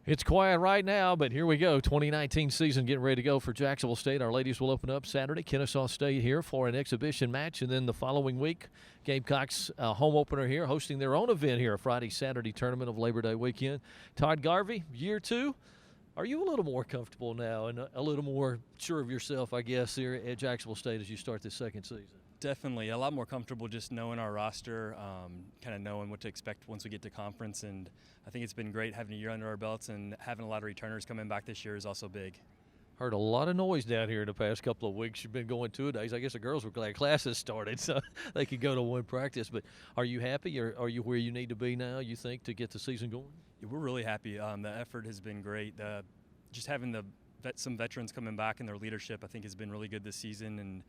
It's quiet right now, but here we go. 2019 season getting ready to go for Jacksonville State. Our ladies will open up Saturday. Kennesaw State here for an exhibition match, and then the following week, Gamecocks home opener here, hosting their own event here, a Friday-Saturday tournament of Labor Day weekend. Todd Garvey, year two. Are you a little more comfortable now and a little more sure of yourself, I guess, here at Jacksonville State as you start this second season? Definitely a lot more comfortable just knowing our roster, kind of knowing what to expect once we get to conference. And I think it's been great having a year under our belts, and having a lot of returners coming back this year is also big. Heard a lot of noise down here in the past couple of weeks. You've been going 2 days. I guess the girls were glad classes started so they could go to one practice. But are you happy, or are you where you need to be now, you think, to get the season going? Yeah, we're really happy. The effort has been great. Just having some veterans coming back and their leadership, I think, has been really good this season. And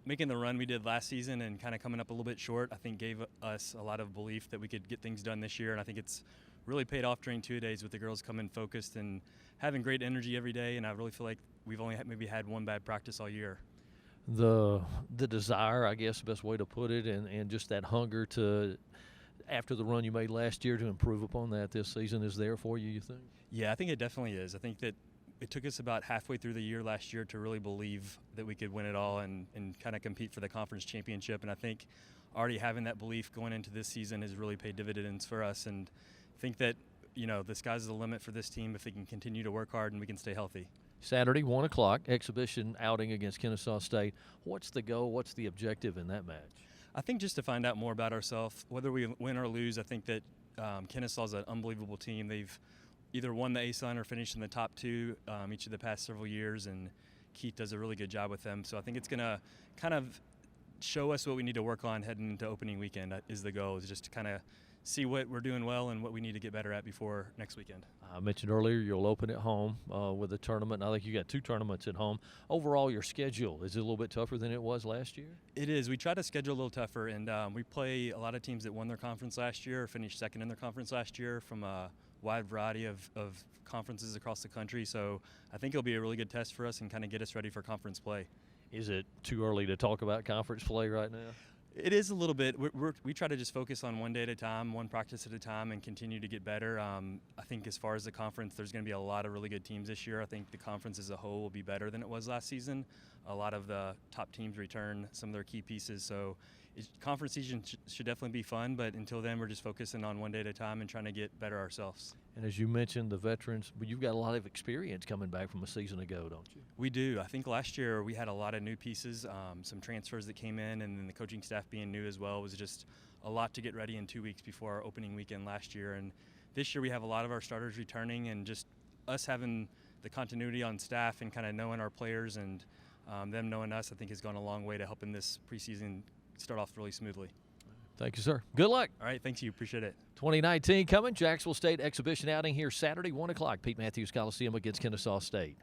making the run we did last season and kind of coming up a little bit short, I think gave us a lot of belief that we could get things done this year. And I think it's really paid off during 2 days with the girls coming focused and having great energy every day. And I really feel like we've only maybe had one bad practice all year. The desire, I guess, the best way to put it, and just that hunger to, after the run you made last year, to improve upon that this season is there for you think? Yeah, I think it definitely is. I think that it took us about halfway through the year last year to really believe that we could win it all and kind of compete for the conference championship. And I think already having that belief going into this season has really paid dividends for us. And I think that, the sky's the limit for this team if they can continue to work hard and we can stay healthy. Saturday, 1 o'clock, exhibition outing against Kennesaw State. What's the goal? What's the objective in that match? I think just to find out more about ourselves, whether we win or lose. I think that Kennesaw's an unbelievable team. They've either won the ASUN or finished in the top 2 each of the past several years, and Keith does a really good job with them. So I think it's going to kind of show us what we need to work on heading into opening weekend is the goal, is just to kind of see what we're doing well and what we need to get better at before next weekend. I mentioned earlier you'll open at home with a tournament. I think you got 2 tournaments at home. Overall, your schedule, is it a little bit tougher than it was last year? It is. We try to schedule a little tougher, and we play a lot of teams that won their conference last year or finished second in their conference last year from a wide variety of conferences across the country. So I think it'll be a really good test for us and kind of get us ready for conference play. Is it too early to talk about conference play right now? It is a little bit. We try to just focus on one day at a time, one practice at a time, and continue to get better. I think as far as the conference, there's going to be a lot of really good teams this year. I think the conference as a whole will be better than it was last season. A lot of the top teams return some of their key pieces. So conference season should definitely be fun, but until then, we're just focusing on one day at a time and trying to get better ourselves. And as you mentioned, the veterans, but you've got a lot of experience coming back from a season ago, don't you? We do. I think last year we had a lot of new pieces, some transfers that came in, and then the coaching staff being new as well. It was just a lot to get ready in 2 weeks before our opening weekend last year. And this year we have a lot of our starters returning, and just us having the continuity on staff and kind of knowing our players and them knowing us, I think has gone a long way to helping this preseason start off really smoothly. Thank you, sir. Good luck. All right, thanks you. Appreciate it. 2019 coming. Jacksonville State exhibition outing here Saturday, 1 o'clock. Pete Matthews Coliseum against Kennesaw State.